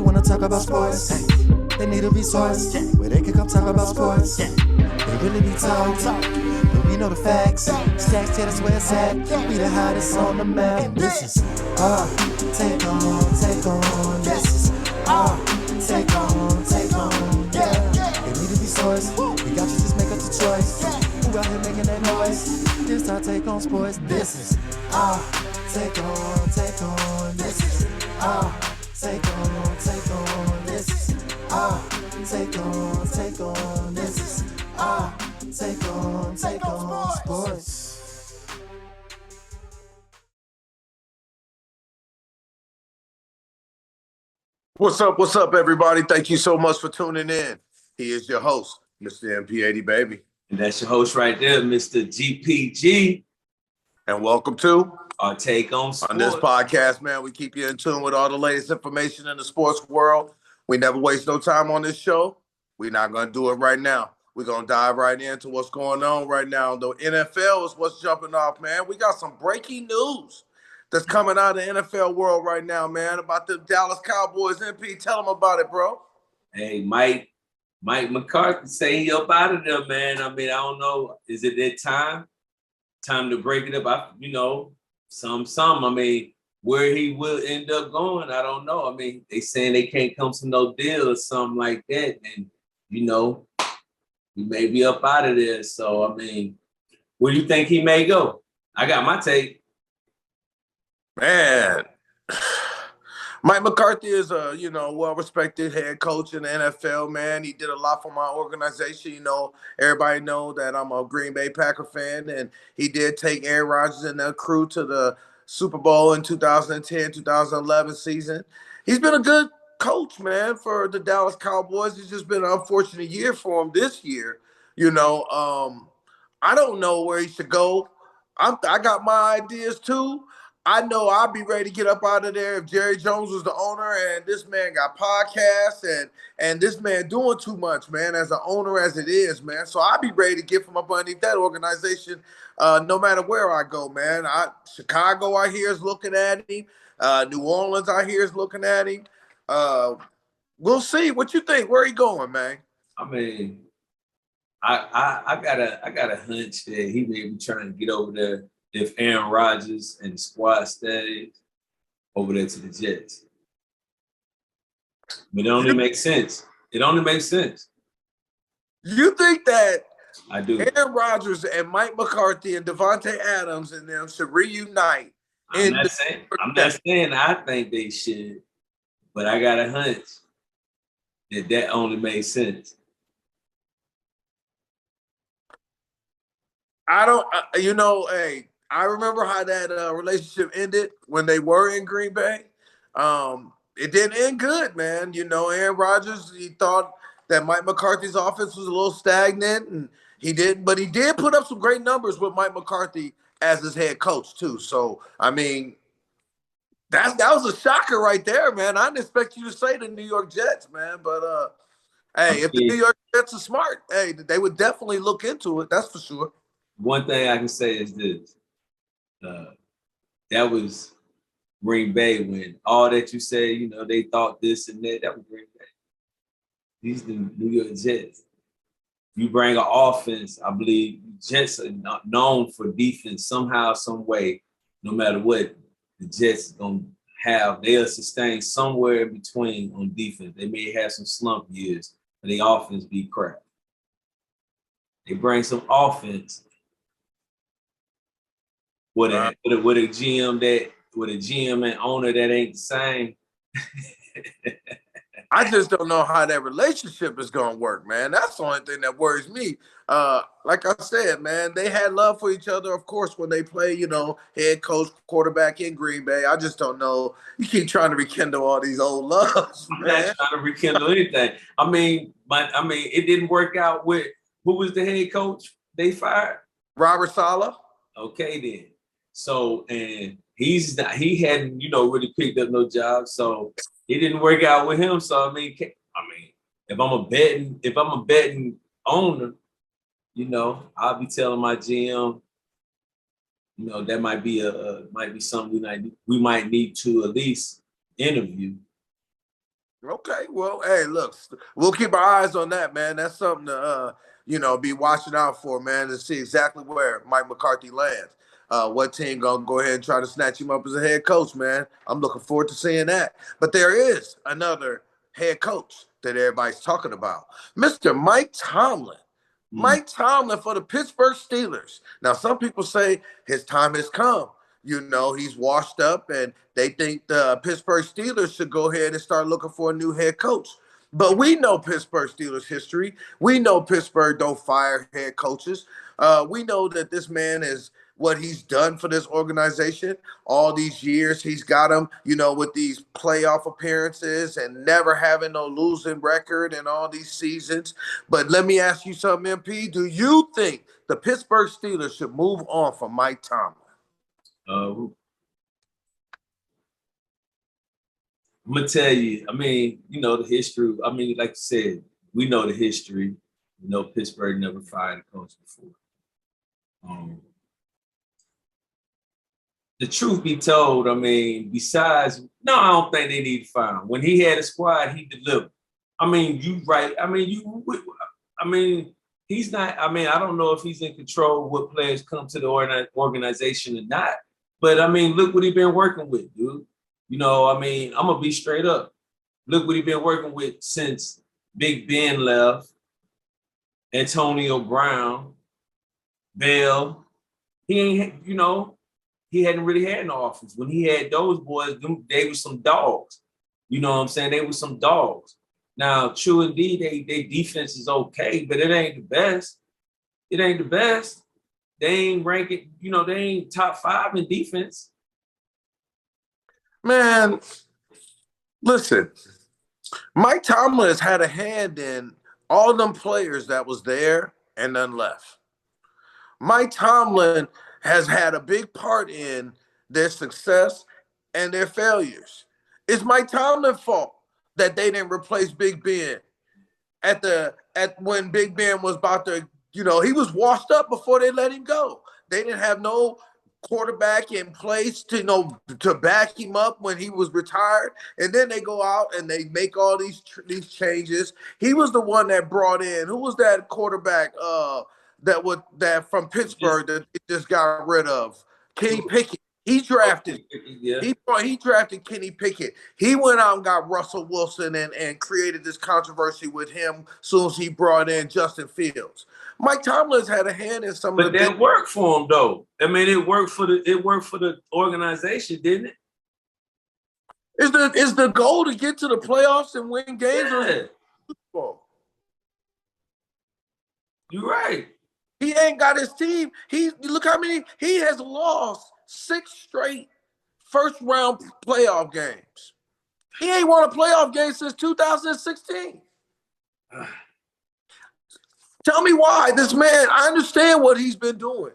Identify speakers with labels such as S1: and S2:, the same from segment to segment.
S1: wanna talk about sports. They need a resource where they can come talk about sports. They really be talk, but we know the facts. Stacks, yeah, that's where it's at. We the hottest on the map. This is our take on. This is our take on. Yeah, they need a resource. We got you, just make up the choice. Who out here making that noise? This our take on sports. This is our take on. This is our take on. This is our take on. This is our take on sports.
S2: What's up, everybody? Thank you so much for tuning in. He is your host, Mr. MP80Baby.
S3: And that's your host right there, Mr. GPG.
S2: And welcome to
S3: our take on sports.
S2: On this podcast, man, we keep you in tune with all the latest information in the sports world. We never waste no time on this show. We're not going to do it right now. We're going to dive right into what's going on right now. The NFL is what's jumping off, man. We got some breaking news that's coming out of the NFL world right now, man, about the Dallas Cowboys. MP, tell them about it, bro.
S3: Hey, Mike McCarthy saying he up out of there, man. I mean, I don't know. Is it that time to break it up? Some. I mean, where he will end up going, I don't know. I mean, they saying they can't come to no deal or something like that. And, he may be up out of there. So, I mean, where do you think he may go? I got my take.
S2: Man, Mike McCarthy is a, well-respected head coach in the NFL, man. He did a lot for my organization. Everybody know that I'm a Green Bay Packer fan, and he did take Aaron Rodgers and the crew to the Super Bowl in 2010, 2011 season. He's been a good coach, man, for the Dallas Cowboys. It's just been an unfortunate year for him this year. I don't know where he should go. I got my ideas too. I know I'd be ready to get up out of there if Jerry Jones was the owner and this man got podcasts and this man doing too much, man, as an owner as it is, man. So I'd be ready to get from up underneath that organization no matter where I go, man. Chicago, I hear, is looking at him. New Orleans, I hear, is looking at him. We'll see. What you think? Where he going, man?
S3: I mean, I got a hunch that he may be trying to get over there if Aaron Rodgers and the squad stays over there to the Jets. But it only makes sense.
S2: You think that
S3: I do.
S2: Aaron Rodgers and Mike McCarthy and Devontae Adams and them should reunite?
S3: I'm not saying I think they should, but I got a hunch that only makes sense.
S2: I remember how that relationship ended when they were in Green Bay. It didn't end good, man. Aaron Rodgers, he thought that Mike McCarthy's offense was a little stagnant, and he did put up some great numbers with Mike McCarthy as his head coach too. So, I mean, that was a shocker right there, man. I didn't expect you to say the New York Jets, man. But hey, if the New York Jets are smart, hey, they would definitely look into it. That's for sure.
S3: One thing I can say is this. That was Green Bay when all that you say, they thought this and that. That was Green Bay. These are the New York Jets. You bring an offense, I believe Jets are not known for defense somehow, some way. No matter what, the Jets are going to have, they'll sustain somewhere in between on defense. They may have some slump years, but their offense be crap. They bring some offense. With a GM and owner that ain't the same.
S2: I just don't know how that relationship is gonna work, man. That's the only thing that worries me. Like I said, man, they had love for each other, of course, when they play, head coach, quarterback in Green Bay. I just don't know. You keep trying to rekindle all these old loves, man.
S3: I'm not trying to rekindle anything. I mean, it didn't work out with who was the head coach they fired?
S2: Robert Saleh.
S3: Okay, then. So, and he hadn't, really picked up no job. So it didn't work out with him. So, I mean, if I'm a betting owner, I'll be telling my GM, that might be something we might need to at least interview.
S2: Okay, well, hey, look, we'll keep our eyes on that, man. That's something to, be watching out for, man, to see exactly where Mike McCarthy lands. What team gonna go ahead and try to snatch him up as a head coach, man? I'm looking forward to seeing that. But there is another head coach that everybody's talking about, Mr. Mike Tomlin. Mike Tomlin for the Pittsburgh Steelers. Now, some people say his time has come. He's washed up, and they think the Pittsburgh Steelers should go ahead and start looking for a new head coach. But we know Pittsburgh Steelers history. We know Pittsburgh don't fire head coaches. We know that this man is what he's done for this organization all these years. He's got them, with these playoff appearances and never having no losing record in all these seasons. But let me ask you something, MP. Do you think the Pittsburgh Steelers should move on from Mike Tomlin?
S3: I'm gonna tell you, the history. Like you said, we know the history. We know Pittsburgh never fired a coach before. The truth be told, besides, no, I don't think they need to fire him. When he had a squad, he delivered. You right. He's not, I don't know if he's in control of what players come to the organization or not. But, look what he's been working with, dude. I'm going to be straight up. Look what he's been working with since Big Ben left, Antonio Brown, Bell. He ain't, he hadn't really had no offense. When he had those boys, they were some dogs. You know what I'm saying? They were some dogs. Now, true indeed, their defense is okay, but it ain't the best. It ain't the best. They ain't ranking, they ain't top 5 in defense.
S2: Man, listen, Mike Tomlin has had a hand in all them players that was there and none left. Mike Tomlin has had a big part in their success and their failures. It's Mike Tomlin's fault that they didn't replace Big Ben when Big Ben was about to, he was washed up before they let him go. They didn't have no quarterback in place to back him up when he was retired, and then they go out and they make all these changes. He was the one that brought in, who was that quarterback that from Pittsburgh that they just got rid of? Kenny Pickett. He drafted. Yeah. He drafted Kenny Pickett. He went out and got Russell Wilson and created this controversy with him as soon as he brought in Justin Fields. Mike Tomlin's had a hand in some of the.
S3: But that worked for him, though. It worked for the organization, didn't it?
S2: Is the goal to get to the playoffs and win games?
S3: Yeah. Or you're right.
S2: He ain't got his team. Look how many he has lost. 6 straight first-round playoff games. He ain't won a playoff game since 2016. Tell me why. This man, I understand what he's been doing.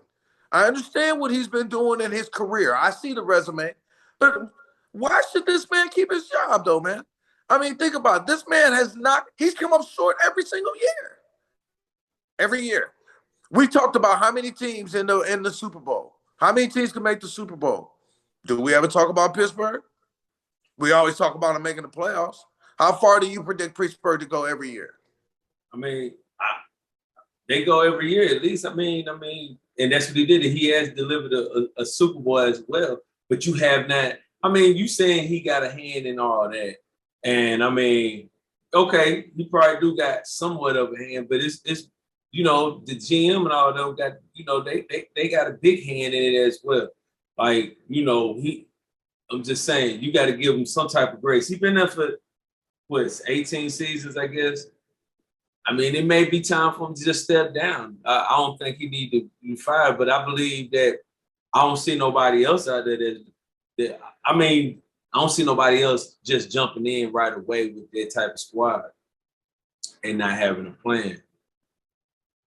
S2: I understand what he's been doing in his career. I see the resume. But why should this man keep his job, though, man? Think about it. This man he's come up short every single year. Every year. We talked about how many teams in the Super Bowl. How many teams can make the Super Bowl? Do we ever talk about Pittsburgh? We always talk about them making the playoffs. How far do you predict Pittsburgh to go every year?
S3: They go every year at least. And that's what he did. He has delivered a Super Bowl as well. But you have not. You saying he got a hand in all that, and okay, he probably do got somewhat of a hand, but it's the GM and all them got, they got a big hand in it as well. I'm just saying, you got to give him some type of grace. He's been there for, 18 seasons, I guess. It may be time for him to just step down. I don't think he need to be fired, but I believe that I don't see nobody else out there I don't see nobody else just jumping in right away with that type of squad and not having a plan.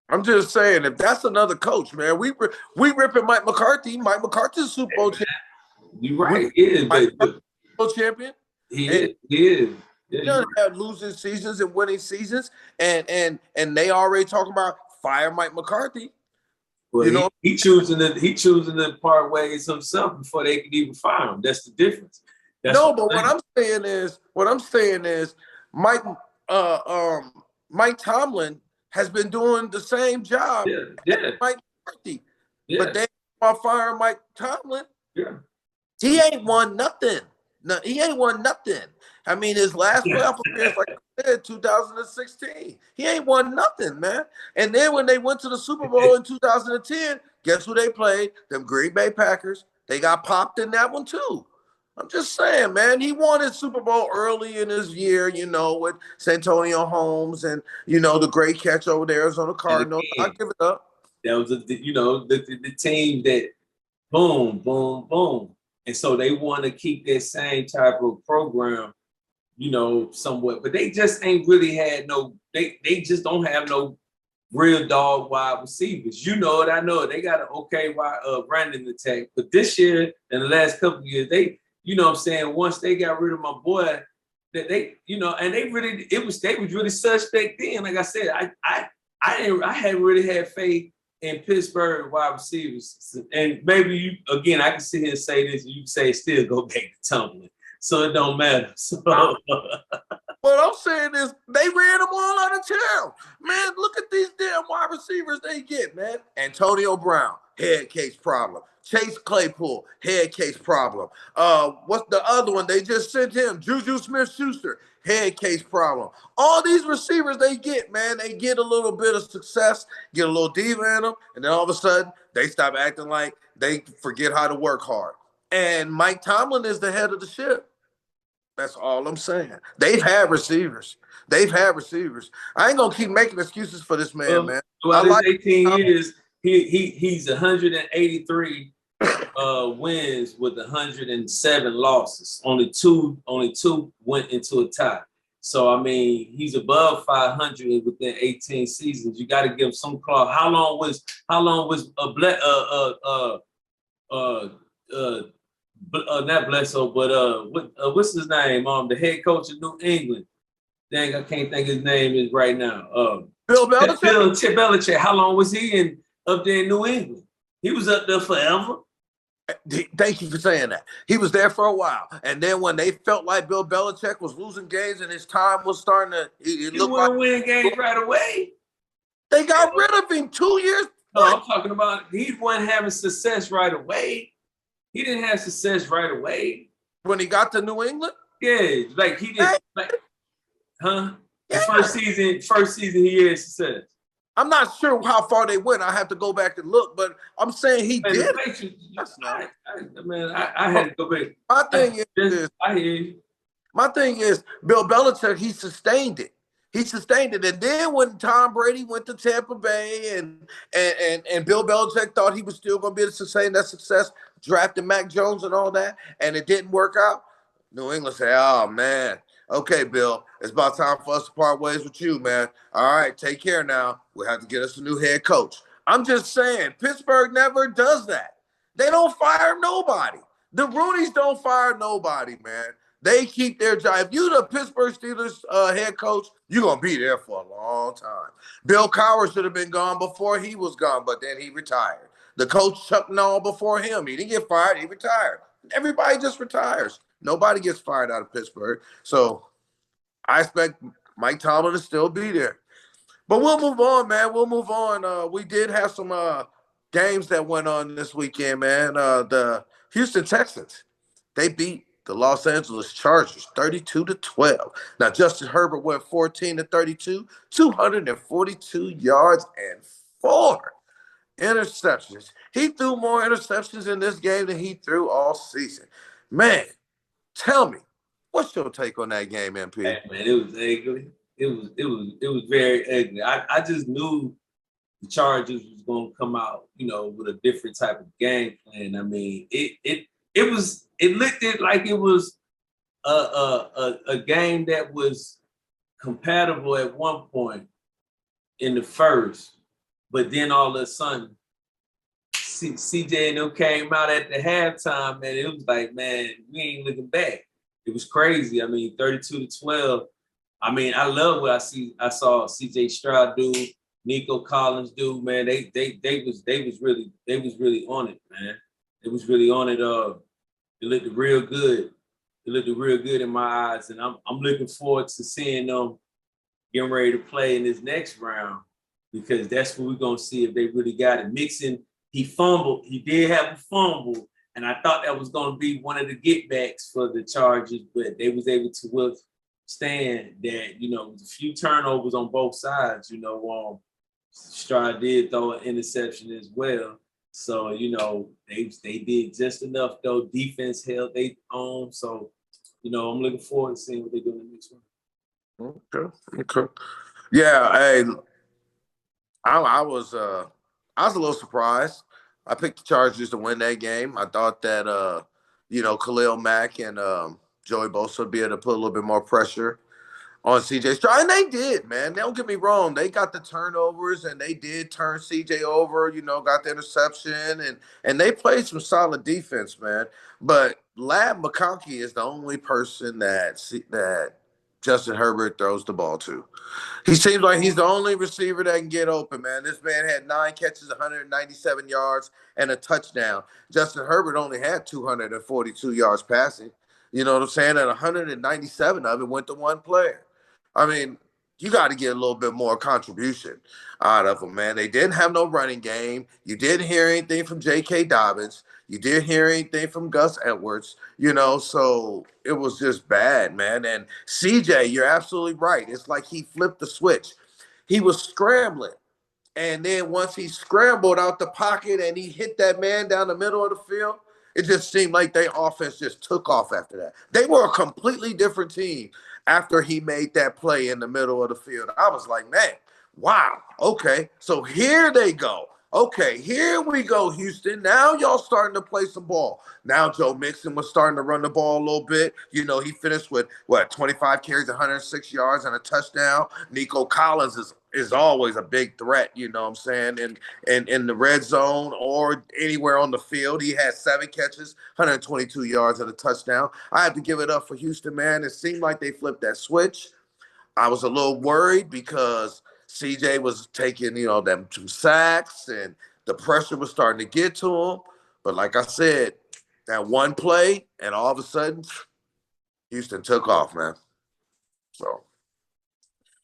S2: I'm just saying, if that's another coach, man, we ripping Mike McCarthy. Mike McCarthy's a Super Bowl champion.
S3: You're right. He is,
S2: Super Bowl champion.
S3: He is.
S2: He doesn't have losing seasons and winning seasons, and they already talking about fire Mike McCarthy.
S3: Well, he choosing to part ways himself before they can even fire him. That's the difference.
S2: What I'm saying is, Mike Mike Tomlin has been doing the same job as Mike McCarthy. But they are firing Mike Tomlin. He ain't won nothing. No, he ain't won nothing. I mean, his last playoff appearance, like I said, 2016. He ain't won nothing, man. And then when they went to the Super Bowl in 2010, guess who they played? Them Green Bay Packers. They got popped in that one too. I'm just saying, man, he won his Super Bowl early in his year, you know, with Santonio Holmes and, you know, the great catch over the Arizona Cardinals. I give it up.
S3: That was, you know, the team that boom, boom, boom. And so they want to keep that same type of program, you know, somewhat. But they just ain't really had no, they just don't have no real dog wide receivers. You know it, I know it. They got an okay running attack. But this year and the last couple of years, they, you know what I'm saying, once they got rid of my boy, that they, you know, and they really, they was really suspect then. Like I said, I hadn't really had faith in Pittsburgh wide receivers. And maybe you, again, I can sit here and say this, and you can say still go back to Tomlin. So it don't matter. So
S2: what I'm saying is they ran them all out of town. Man, look at these damn wide receivers they get, man. Antonio Brown, head case problem. Chase Claypool, head case problem. What's the other one? They just sent him, Juju Smith-Schuster, head case problem. All these receivers they get, man, they get a little bit of success, get a little diva in them, and then all of a sudden they stop acting like they forget how to work hard. And Mike Tomlin is the head of the ship. That's all I'm saying. They've had receivers. They've had receivers. I ain't gonna keep making excuses for this man, man.
S3: Well, like 18 years, he's 183 wins with 107 losses. Only two went into a tie. So I mean, he's above 500 within 18 seasons. You got to give him some claw. How long was not Bledsoe, but what's his name? The head coach of New England. Dang, I can't think his name is right now.
S2: Bill Belichick.
S3: Chip Belichick. How long was he up there in New England? He was up there forever.
S2: Thank you for saying that. He was there for a while, and then when they felt like Bill Belichick was losing games and his time was starting to, he looked like
S3: win games right away.
S2: They got rid of him 2 years.
S3: No, I'm talking about he wasn't having success right away. He didn't have success right away.
S2: When he got to New England?
S3: Yeah, like he didn't, huh? The first season he had success.
S2: I'm not sure how far they went. I have to go back and look, but I'm saying he did.
S3: I had to go back.
S2: My thing is,
S3: I hear you.
S2: My thing is, Bill Belichick, he sustained it. He sustained it. And then when Tom Brady went to Tampa Bay and Bill Belichick thought he was still going to be able to sustain that success, drafting Mac Jones and all that, and it didn't work out, New England said, oh, man, okay, Bill, it's about time for us to part ways with you, man. All right, take care now. We'll have to get us a new head coach. I'm just saying, Pittsburgh never does that. They don't fire nobody. The Roonies don't fire nobody, man. They keep their job. If you're the Pittsburgh Steelers head coach, you're going to be there for a long time. Bill Cowher should have been gone before he was gone, but then he retired. The coach Chuck Noll before him, he didn't get fired, he retired. Everybody just retires. Nobody gets fired out of Pittsburgh. So I expect Mike Tomlin to still be there. But we'll move on, man. We'll move on. We did have some games that went on this weekend, man. The Houston Texans, they beat the Los Angeles Chargers 32-12. Now, Justin Herbert went 14-32, 242 yards and 4 interceptions. He threw more interceptions in this game than he threw all season. Man, tell me, what's your take on that game, MP?
S3: Hey, man, it was ugly. It was very ugly. I just knew the Chargers was going to come out, you know, with a different type of game plan. I mean, it looked like it was a game that was compatible at one point in the first, but then all of a sudden, CJ and them came out at the halftime, and it was like, man, we ain't looking back. It was crazy. I mean, 32-12. I mean, I love what I saw CJ Stroud do, Nico Collins do, man. They was really on it, man. It was really on it. It looked real good. It looked real good in my eyes, and I'm looking forward to seeing them getting ready to play in this next round, because that's what we're gonna see if they really got it. Mixon, he fumbled. He did have a fumble, and I thought that was gonna be one of the get backs for the Chargers, but they was able to withstand that. You know, a few turnovers on both sides. You know, Stroud did throw an interception as well. So, you know, they did just enough though. Defense held they own. So, you know, I'm looking forward to seeing what they do in the next one.
S2: Okay. Yeah, hey, I was a little surprised. I picked the Chargers to win that game. I thought that Khalil Mack and Joey Bosa would be able to put a little bit more pressure on CJ Stroud, and they did, man. Don't get me wrong. They got the turnovers, and they did turn CJ over, got the interception, and they played some solid defense, man. But Lab McConkey is the only person that Justin Herbert throws the ball to. He seems like he's the only receiver that can get open, man. This man had 9 catches, 197 yards, and a touchdown. Justin Herbert only had 242 yards passing. You know what I'm saying? And 197 of it went to one player. I mean, you got to get a little bit more contribution out of them, man. They didn't have no running game. You didn't hear anything from J.K. Dobbins. You didn't hear anything from Gus Edwards, so it was just bad, man. And CJ, you're absolutely right. It's like he flipped the switch. He was scrambling. And then once he scrambled out the pocket and he hit that man down the middle of the field, it just seemed like their offense just took off after that. They were a completely different team after he made that play in the middle of the field. I was like, man, wow, okay. So here they go. Okay, here we go, Houston. Now y'all starting to play some ball. Now Joe Mixon was starting to run the ball a little bit. He finished with, 25 carries, 106 yards, and a touchdown. Nico Collins is always a big threat, you know what I'm saying, in the red zone or anywhere on the field. He had 7 catches, 122 yards, and a touchdown. I have to give it up for Houston, man. It seemed like they flipped that switch. I was a little worried because CJ was taking, them 2 sacks, and the pressure was starting to get to him. But like I said, that one play, and all of a sudden, Houston took off, man.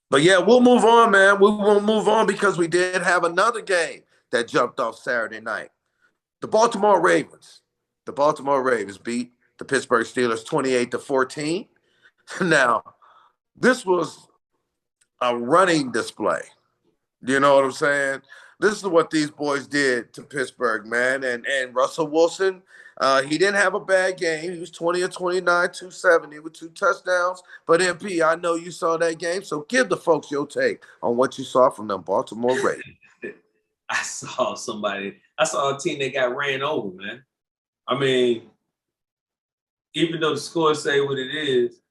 S2: But yeah, we'll move on, man. We will move on because we did have another game that jumped off Saturday night. The Baltimore Ravens. The Baltimore Ravens beat the Pittsburgh Steelers 28-14. Now, this was a running display. You know what I'm saying? This is what these boys did to Pittsburgh, man. And Russell Wilson, he didn't have a bad game. He was 20 of 29, 270 with 2 touchdowns. But MP, I know you saw that game, so give the folks your take on what you saw from them Baltimore Ravens.
S3: I saw a team that got ran over, man. I mean, even though the score say what it is,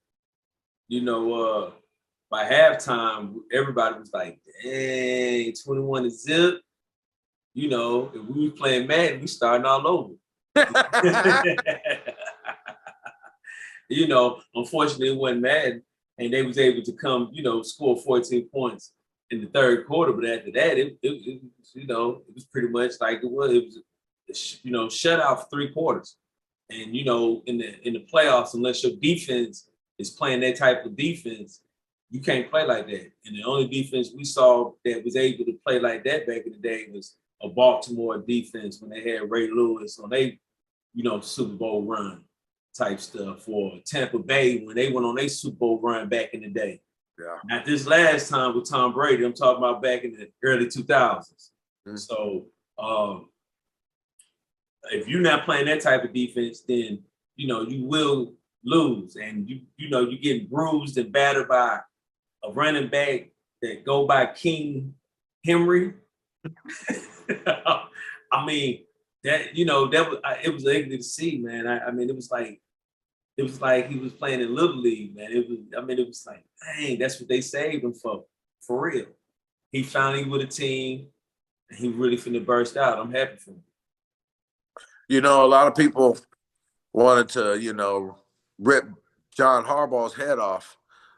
S3: by halftime, everybody was like, dang, 21-0. If we were playing Madden, we starting all over. Unfortunately, it wasn't Madden, and they was able to come, score 14 points in the third quarter. But after that, it was pretty much like it was. It was, shutout for 3 quarters. And, in the playoffs, unless your defense is playing that type of defense, you can't play like that. And the only defense we saw that was able to play like that back in the day was a Baltimore defense when they had Ray Lewis on their, Super Bowl run type stuff, or Tampa Bay when they went on their Super Bowl run back in the day.
S2: Yeah.
S3: Not this last time with Tom Brady. I'm talking about back in the early 2000s. Mm-hmm. So if you're not playing that type of defense, then, you will lose. And, you're getting bruised and battered by a running back that go by King Henry. I mean, that it was ugly to see, man. I mean, it was like he was playing in Little League, man. It was like, dang, that's what they saved him for real. He finally with a team, and he really finna burst out. I'm happy for him.
S2: A lot of people wanted to, rip John Harbaugh's head off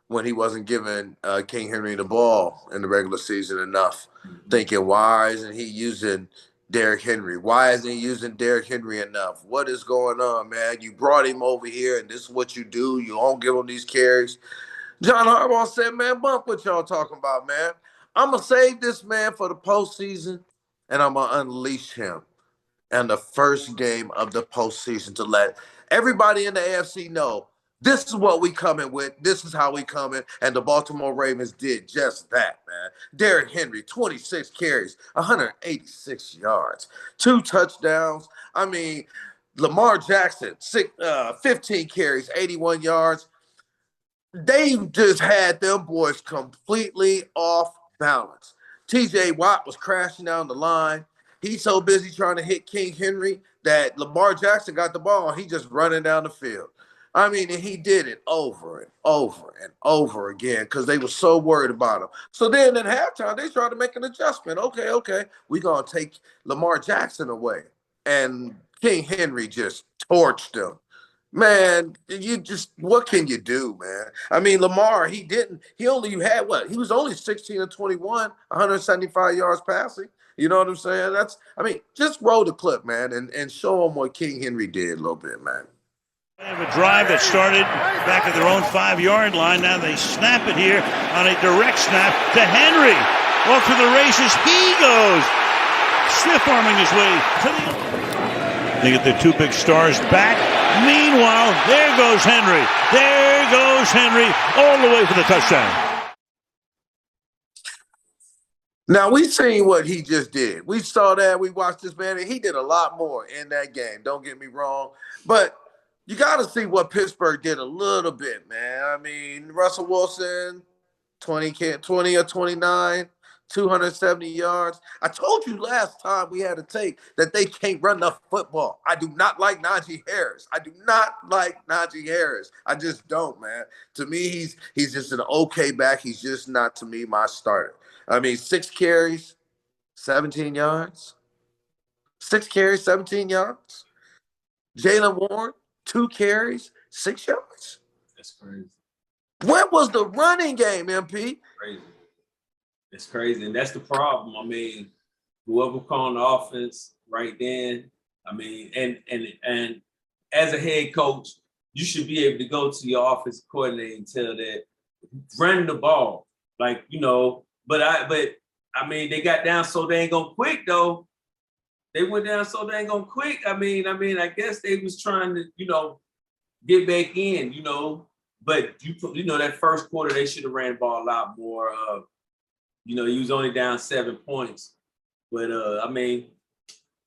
S2: when he wasn't giving King Henry the ball in the regular season enough, thinking, why isn't he using Derrick Henry. Why isn't he using Derrick Henry enough? What is going on, man? You brought him over here, and this is what you do. You don't give him these carries. John Harbaugh said, man, bump what y'all talking about, man. I'm going to save this man for the postseason, and I'm going to unleash him in the first game of the postseason to let everybody in the AFC know this is what we coming with. This is how we coming. And the Baltimore Ravens did just that, man. Derrick Henry, 26 carries, 186 yards, 2 touchdowns. I mean, Lamar Jackson, 15 carries, 81 yards. They just had them boys completely off balance. TJ Watt was crashing down the line. He's so busy trying to hit King Henry that Lamar Jackson got the ball and he just running down the field. I mean, and he did it over and over and over again because they were so worried about him. So then at halftime, they tried to make an adjustment. Okay, we're going to take Lamar Jackson away. And King Henry just torched him. Man, what can you do, man? I mean, Lamar, he only had what? He was only 16 and 21, 175 yards passing. You know what I'm saying? Just roll the clip, man, and show them what King Henry did a little bit, man.
S4: They have a drive that started back at their own 5-yard line. Now they snap it here on a direct snap to Henry. Off to the races he goes. Stiff-arming his way to the... They get their 2 big stars back. Meanwhile, there goes Henry. There goes Henry all the way for the touchdown.
S2: Now, we seen what he just did. We saw that. We watched this man, and he did a lot more in that game. Don't get me wrong. But you got to see what Pittsburgh did a little bit, man. I mean, Russell Wilson, 20 or 29, 270 yards. I told you last time we had a tape that they can't run the football. I do not like Najee Harris. I just don't, man. To me, he's just an okay back. He's just not, to me, my starter. I mean, 6 carries, 17 yards. 6 carries, 17 yards. Jaylen Warren, 2 carries, 6 yards.
S3: That's crazy.
S2: Where was the running game, MP?
S3: Crazy. It's crazy, and that's the problem. I mean, whoever calling the offense right then, I mean, and as a head coach, you should be able to go to your offensive coordinator and tell that run the ball, like, you know. But I mean, they got down so dang gonna quick though. They went down so dang gonna quick. I mean, I guess they was trying to, you know, get back in, you know. But you know, that first quarter they should have ran the ball a lot more. You know, he was only down 7 points. But, I mean,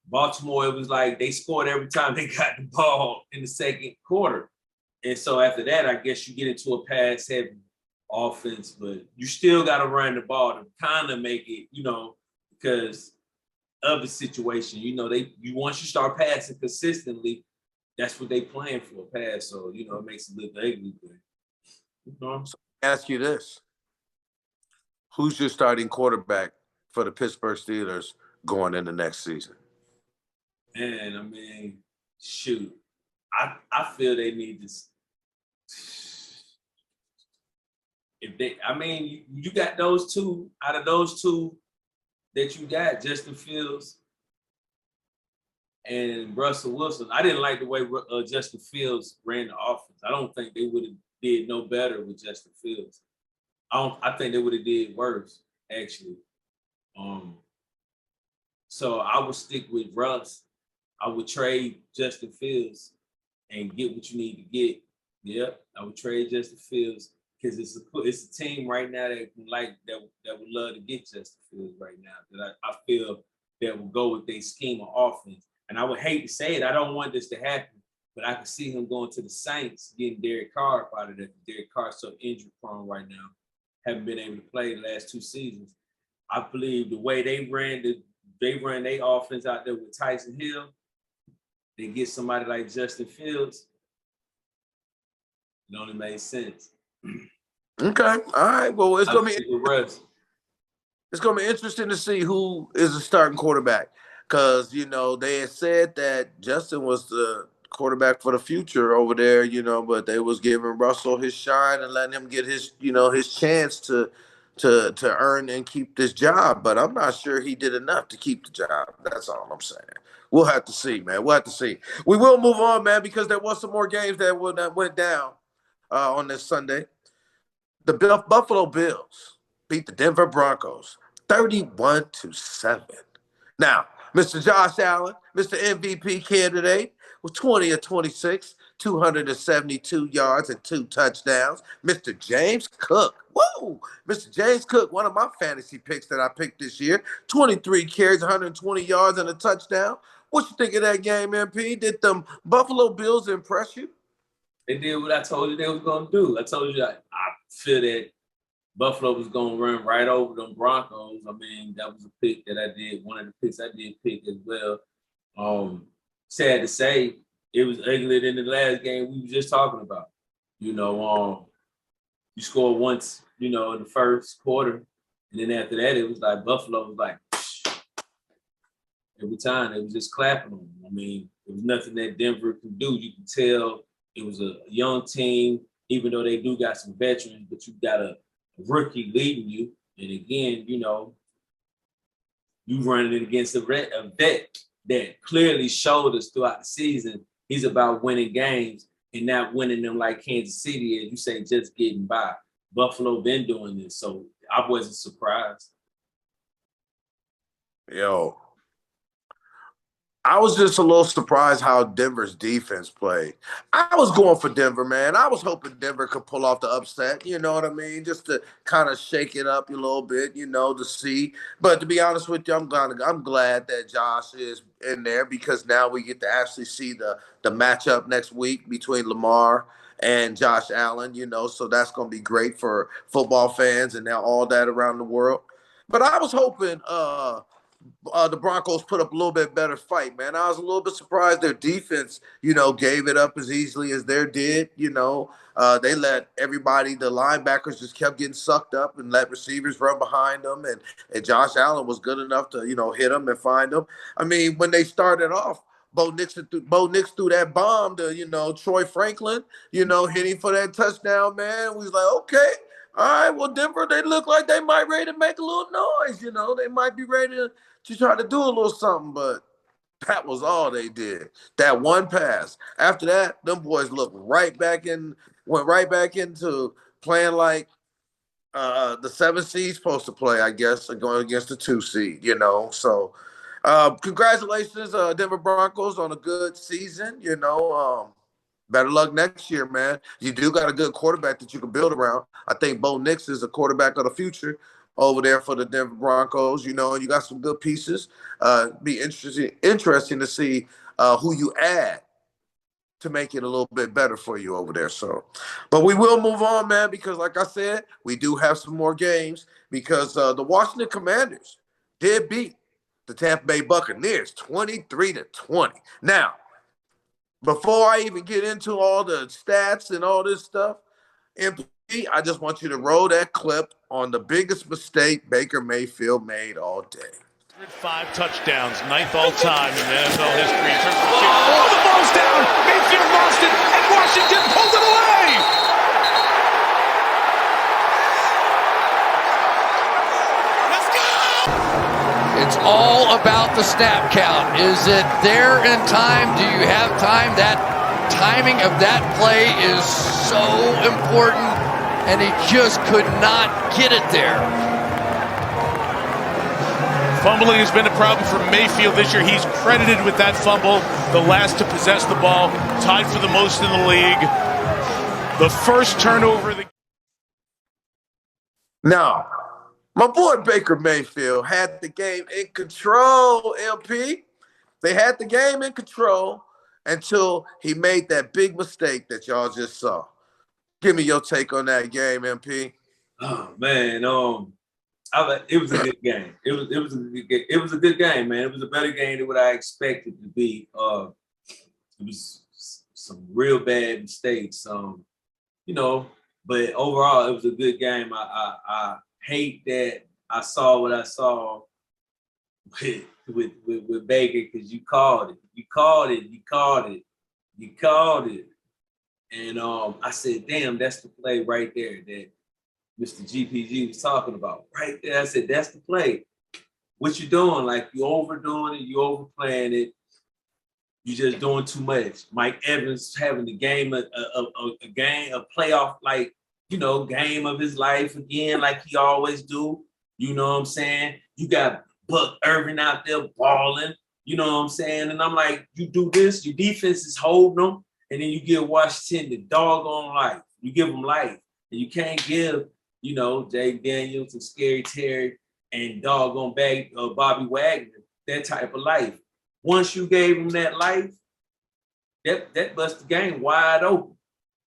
S3: Baltimore, it was like they scored every time they got the ball in the second quarter. And so after that, I guess you get into a pass-heavy offense. But you still got to run the ball to kind of make it, you know, because of the situation. You know, once you start passing consistently, that's what they playing for, pass. So, you know, it makes it look ugly. But, you know.
S2: So let me ask you this. Who's your starting quarterback for the Pittsburgh Steelers going into next season?
S3: Man, I mean, shoot. I feel they need to. You got those two, out of those two that you got, Justin Fields and Russell Wilson. I didn't like the way Justin Fields ran the offense. I don't think they would have did no better with Justin Fields. I think they would have did worse, actually. So I would stick with Russ. I would trade Justin Fields and get what you need to get. Yep, I would trade Justin Fields because it's a team right now that would love to get Justin Fields right now. That I feel that will go with their scheme of offense. And I would hate to say it. I don't want this to happen, but I can see him going to the Saints, getting Derek Carr out of there. Derek Carr's so injury prone right now. Haven't been able to play the last 2 seasons. I believe the way they ran their offense out there with Tyson Hill, they get somebody like Justin Fields. It only made sense.
S2: Okay. All right. Well, it's gonna be interesting to see who is the starting quarterback. Because, you know, they had said that Justin was the quarterback for the future over there, you know, but they was giving Russell his shine and letting him get his, you know, his chance to to earn and keep this job, but I'm not sure he did enough to keep the job. That's all I'm saying. We'll have to see, man. We'll have to see. We will move on, man, because there was some more games that went down on this Sunday. The Buffalo Bills beat the Denver Broncos 31-7. Now, Mr. Josh Allen, Mr. MVP candidate, was 20 of 26, 272 yards and 2 touchdowns. Mr. James Cook, whoa! Mr. James Cook, one of my fantasy picks that I picked this year, 23 carries, 120 yards and a touchdown. What you think of that game, MP? Did them Buffalo Bills impress you?
S3: They did what I told you they was going to do. I told you I feel that Buffalo was going to run right over them Broncos. I mean, that was a pick that I did. One of the picks I did pick as well. Sad to say, it was uglier than the last game we were just talking about. You you score once, in the first quarter. And then after that, it was like Buffalo was like, every time. It was just clapping on them. I mean, there was nothing that Denver could do. You can tell it was a young team, even though they do got some veterans, but you got a rookie leading you. And again, you running against a vet that clearly showed us throughout the season he's about winning games and not winning them like Kansas City is. You say just getting by. Buffalo been doing this, so I wasn't surprised.
S2: Yo, I was just a little surprised how Denver's defense played. I was going for Denver, man. I was hoping Denver could pull off the upset, you know what I mean? Just to kind of shake it up a little bit, to see. But to be honest with you, I'm glad that Josh is in there because now we get to actually see the matchup next week between Lamar and Josh Allen, so that's going to be great for football fans and now all that around the world. But I was hoping the Broncos put up a little bit better fight, man. I was a little bit surprised their defense, gave it up as easily as they did. They let everybody, the linebackers just kept getting sucked up and let receivers run behind them. And Josh Allen was good enough to, hit them and find them. I mean, when they started off, Bo Nix threw that bomb to, Troy Franklin, hitting for that touchdown, man. We was like, okay. All right, well, Denver, they look like they might ready to make a little noise, They might be ready to try to do a little something, but that was all they did. That one pass. After that, them boys went right back into playing like the 7 seed supposed to play, I guess, going against the 2 seed, So congratulations, Denver Broncos, on a good season, Better luck next year, man. You do got a good quarterback that you can build around. I think Bo Nix is a quarterback of the future over there for the Denver Broncos, and you got some good pieces. Be interesting to see who you add to make it a little bit better for you over there. So, but we will move on, man, because like I said, we do have some more games because the Washington Commanders did beat the Tampa Bay Buccaneers 23-20. Now, before I even get into all the stats and all this stuff, MP, I just want you to roll that clip on the biggest mistake Baker Mayfield made all day.
S4: 5 touchdowns, 9th all-time in NFL history. Oh, the ball's down! Mayfield lost it, and Washington pulled it away!
S5: It's all about the snap count. Is it there in time? Do you have time? That timing of that play is so important, and he just could not get it there.
S4: Fumbling has been a problem for Mayfield this year. He's credited with that fumble, the last to possess the ball, tied for the most in the league. The first turnover.
S2: Now, my boy Baker Mayfield had the game in control, LP. They had the game in control until he made that big mistake that y'all just saw. Give me your take on that game, MP.
S3: Oh man, it was a good game. It was a good game. It was a good game, man. It was a better game than what I expected to be. It was some real bad mistakes, but overall it was a good game. I hate that I saw what I saw with Baker because you called it. And I said, damn, that's the play right there that Mr. GPG was talking about. Right there, I said, that's the play. What you doing? Like, you overdoing it, you overplaying it. You just doing too much. Mike Evans having the game, a playoff, like, you know, game of his life again, like he always do. You know what I'm saying? You got Buck Irvin out there balling. You know what I'm saying? And I'm like, you do this, your defense is holding them, and then you give Washington the doggone life. You give them life. And you can't give, you know, Jay Daniels and Scary Terry and doggone Bobby Wagner that type of life. Once you gave them that life, that bust the game wide open.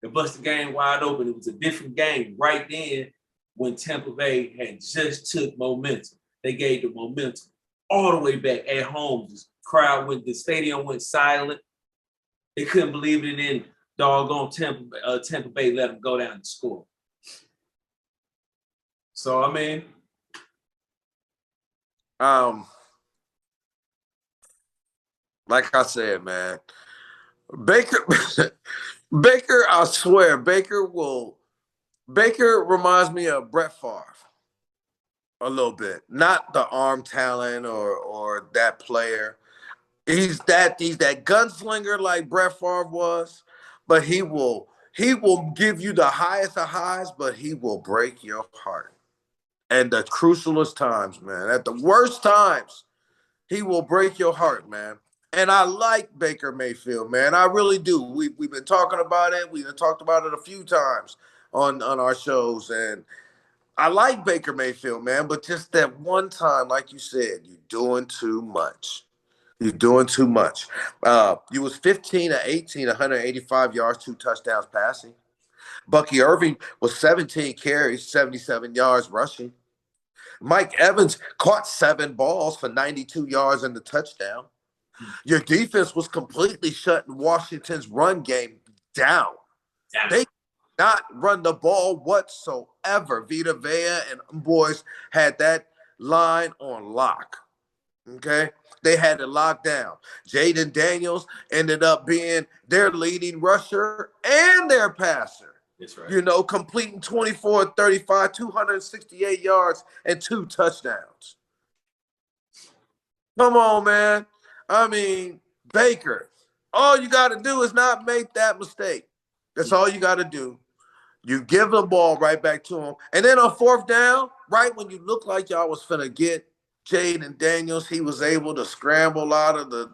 S3: It bust the game wide open. It was a different game right then when Tampa Bay had just took momentum. They gave the momentum all the way back at home. The stadium went silent. They couldn't believe it, and then doggone Tampa Bay let them go down and score. So, I mean,
S2: like I said, man, Baker, I swear, Baker reminds me of Brett Favre a little bit. Not the arm talent or that player. He's that gunslinger like Brett Favre was, but he will give you the highest of highs, but he will break your heart. And the crucialest times, man, at the worst times, he will break your heart, man. And I like Baker Mayfield, man. I really do. We've been talking about it. We've talked about it a few times on our shows. And I like Baker Mayfield, man. But just that one time, like you said, you're doing too much. You're doing too much. You was 15 of 18, 185 yards, 2 touchdowns passing. Bucky Irving was 17 carries, 77 yards rushing. Mike Evans caught 7 balls for 92 yards and the touchdown. Your defense was completely shutting Washington's run game down. They did not run the ball whatsoever. Vita Vea and boys had that line on lock. Okay? They had it locked down. Jaden Daniels ended up being their leading rusher and their passer.
S3: That's right.
S2: You know, completing 24 35, 268 yards and 2 touchdowns. Come on, man. I mean, Baker, all you got to do is not make that mistake. That's all you got to do. You give the ball right back to him. And then on 4th down, right when you look like y'all was finna get Jaden Daniels, he was able to scramble out of the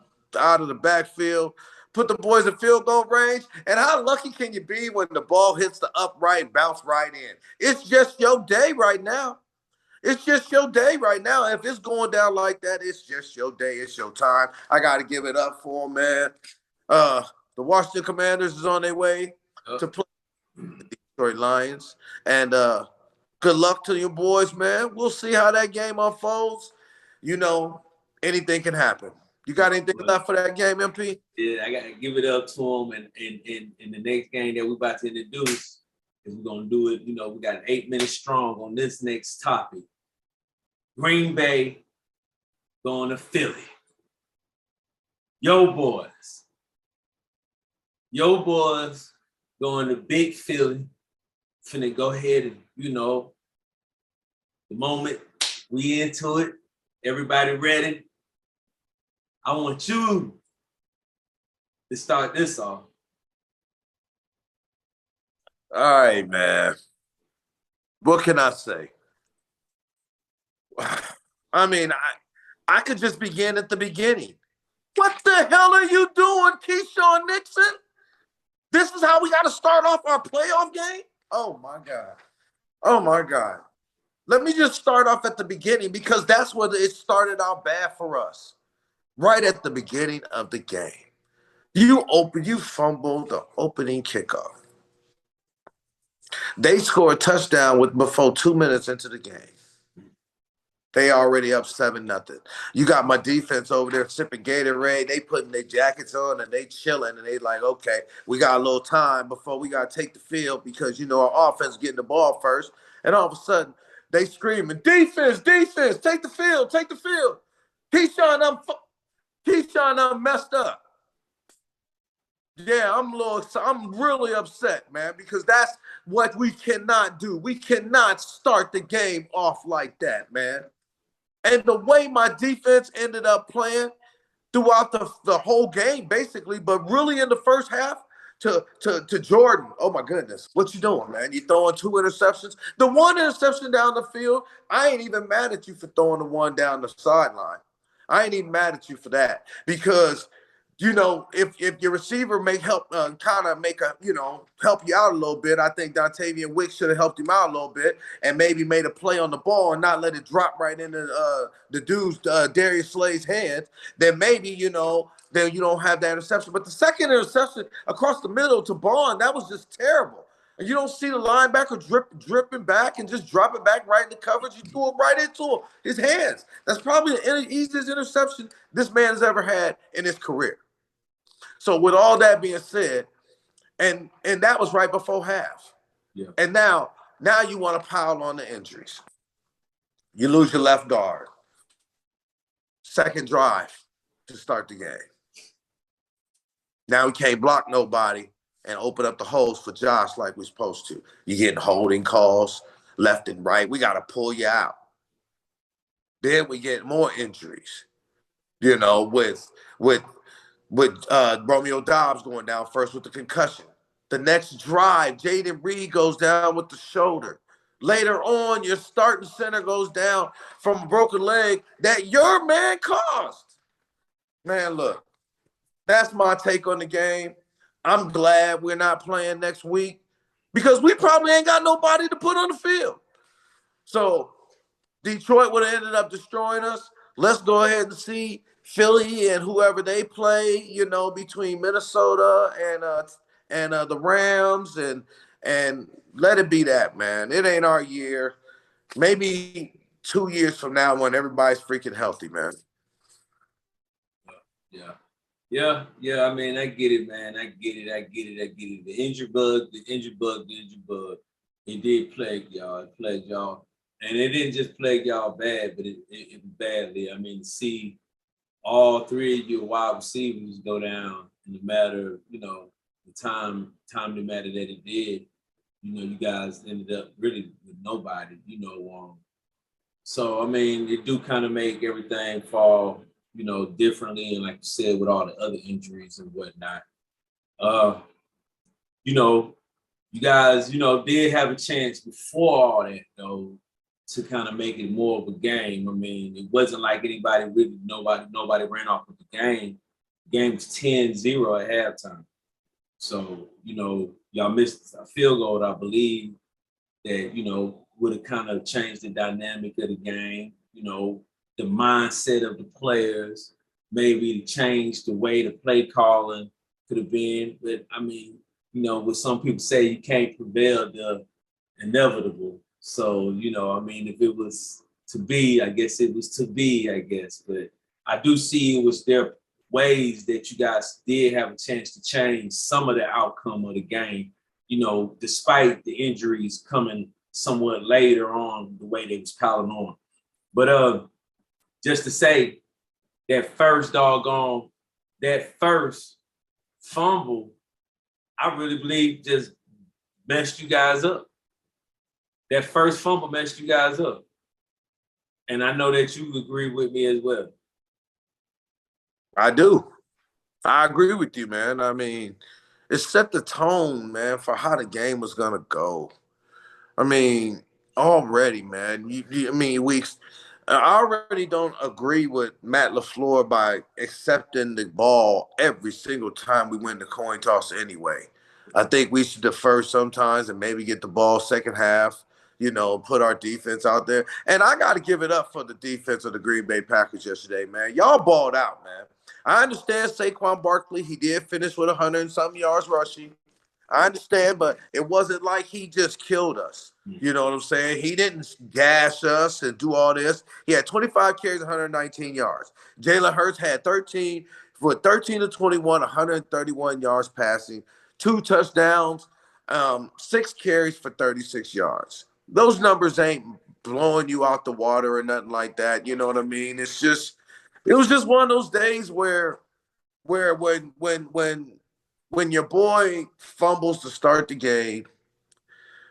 S2: backfield, put the boys in field goal range. And how lucky can you be when the ball hits the upright and bounce right in? It's just your day right now. It's just your day right now. If it's going down like that, it's just your day. It's your time. I got to give it up for them, man. The Washington Commanders is on their way to play the Detroit Lions. And good luck to your boys, man. We'll see how that game unfolds. You know, anything can happen. You got anything left for that game, MP?
S3: Yeah, I got to give it up to them. And in the next game that we're about to introduce, because we're going to do it, you know, we got 8 minutes strong on this next topic. Green Bay going to Philly. Yo boys going to big Philly. Finna go ahead and, you know, the moment we into it, everybody ready? I want you to start this off.
S2: All right, man. What can I say? I mean, I could just begin at the beginning. What the hell are you doing, Keyshawn Nixon? This is how we got to start off our playoff game? Oh, my God. Oh, my God. Let me just start off at the beginning because that's where it started out bad for us. Right at the beginning of the game. You fumbled the opening kickoff. They scored a touchdown before 2 minutes into the game. They already up 7-0. You got my defense over there sipping Gatorade. They putting their jackets on and they chilling and they like, okay, we got a little time before we got to take the field because, you know, our offense getting the ball first. And all of a sudden, they screaming, defense, take the field. Keyshawn, I'm messed up. Yeah, I'm really upset, man, because that's what we cannot do. We cannot start the game off like that, man. And the way my defense ended up playing throughout the whole game, basically, but really in the first half to Jordan. Oh my goodness, what you doing, man? You throwing 2 interceptions. The one interception down the field, I ain't even mad at you for throwing the one down the sideline. I ain't even mad at you for that because if your receiver may help kind of help you out a little bit, I think Dontavian Wicks should have helped him out a little bit and maybe made a play on the ball and not let it drop right into the dude's Darius Slay's hands. Then maybe then you don't have that interception. But the second interception across the middle to Bond, that was just terrible. And you don't see the linebacker dripping back and just dropping back right into coverage. You threw it right into his hands. That's probably the easiest interception this man has ever had in his career. So with all that being said, and that was right before half.
S3: Yeah.
S2: And now you want to pile on the injuries. You lose your left guard. Second drive to start the game. Now we can't block nobody and open up the holes for Josh like we're supposed to. You're getting holding calls left and right. We got to pull you out. Then we get more injuries, with Romeo Dobbs going down first with the concussion. The next drive, Jaden Reed goes down with the shoulder. Later on, your starting center goes down from a broken leg that your man caused. Man, look, that's my take on the game. I'm glad we're not playing next week because we probably ain't got nobody to put on the field. So Detroit would have ended up destroying us. Let's go ahead and see Philly and whoever they play, between Minnesota and the Rams and let it be that, man. It ain't our year. Maybe 2 years from now when everybody's freaking healthy, man.
S3: Yeah. I mean, I get it, man. I get it. The injury bug. It did plague y'all. It plagued y'all. And it didn't just plague y'all bad, but it badly. I mean, to see all 3 of your wide receivers go down in the matter of, the time the matter that it did, you guys ended up really with nobody, So, I mean, it do kind of make everything fall, differently. And like you said, with all the other injuries and whatnot, you guys, did have a chance before all that, though, to kind of make it more of a game. I mean, it wasn't like nobody ran off with the game. The game was 10-0 at halftime. So, y'all missed a field goal, I believe, that, would have kind of changed the dynamic of the game, the mindset of the players, maybe change the way the play calling could have been. But, I mean, what some people say, you can't prevail the inevitable. So, if it was to be, I guess it was to be, But I do see it was their ways that you guys did have a chance to change some of the outcome of the game, despite the injuries coming somewhat later on the way they was piling on. But just to say that first fumble, I really believe just messed you guys up. That first fumble messed you guys up. And I know that you agree with me as well.
S2: I do. I agree with you, man. I mean, it set the tone, man, for how the game was going to go. I mean, already, man. I already don't agree with Matt LaFleur by accepting the ball every single time we win the coin toss anyway. I think we should defer sometimes and maybe get the ball second half, put our defense out there. And I got to give it up for the defense of the Green Bay Packers yesterday, man. Y'all balled out, man. I understand Saquon Barkley, he did finish with 100 and some yards rushing. I understand, but it wasn't like he just killed us. You know what I'm saying? He didn't gash us and do all this. He had 25 carries, 119 yards. Jalen Hurts had 13 to 21, 131 yards passing, 2 touchdowns, 6 carries for 36 yards. Those numbers ain't blowing you out the water or nothing like that. You know what I mean? It was just one of those days where when when your boy fumbles to start the game,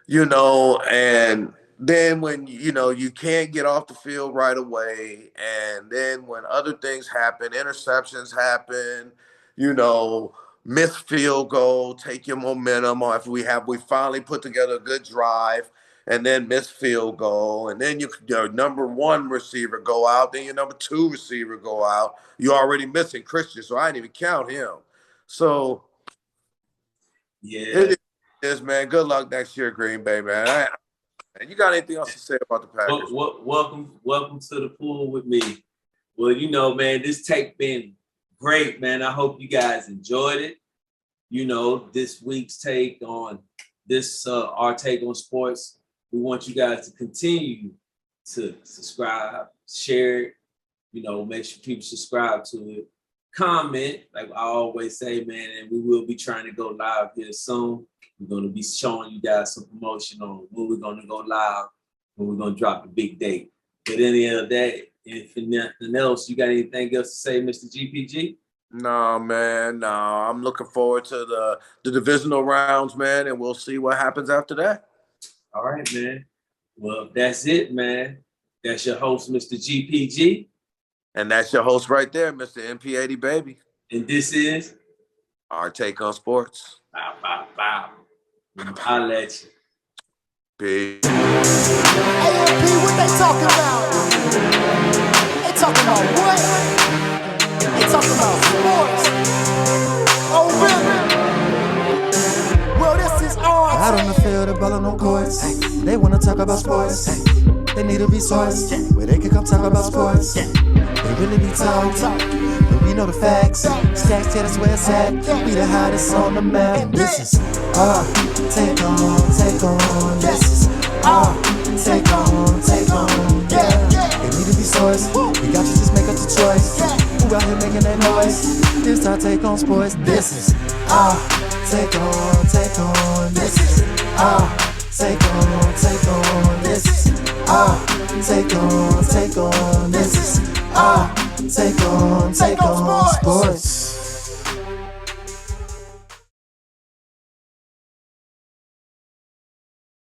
S2: and then when, you can't get off the field right away, and then when other things happen, interceptions happen, missed field goal, take your momentum, or if we finally put together a good drive, and then missed field goal, and then your number one receiver go out, then your number two receiver go out, you're already missing Christian, so I didn't even count him. So
S3: yeah,
S2: it is, man. Good luck next year, Green Bay, man. You got anything else to say about the Packers?
S3: Welcome to the pool with me. Well, man, this take been great, man. I hope you guys enjoyed it. This week's take on this, our take on sports. We want you guys to continue to subscribe, share it, make sure people subscribe to it. Comment, like I always say, man, and we will be trying to go live here soon. We're going to be showing you guys some promotion on when we're going to go live, when we're going to drop the big date. But any of that, if nothing else, you got anything else to say, Mr. GPG?
S2: No, man. No, I'm looking forward to the divisional rounds, man, and we'll see what happens after that.
S3: All right, man. Well, that's it, man. That's your host, Mr. GPG.
S2: And that's your host right there, Mr. MP80Baby.
S3: And this is
S2: our take on sports.
S3: Bow, bow, bow. I'll let you.
S2: Peace.
S1: AMP, what they talking about? They talking about what? They talking about sports. Oh, really? Well, this is ours. Out on the field, the ball on no courts. They wanna talk about sports. They need to be sourced where they can come talk about sports. They really be talk, but we know the facts. Stacks, yeah, that's where it's at. We the hottest on the map. This is our take on. This is our take on. Yeah, they need to be sourced. We got you, just make up the choice. Who out here making that noise? This our take on sports. This is our take on. This is our take on. This is our take on. This is our take on sports.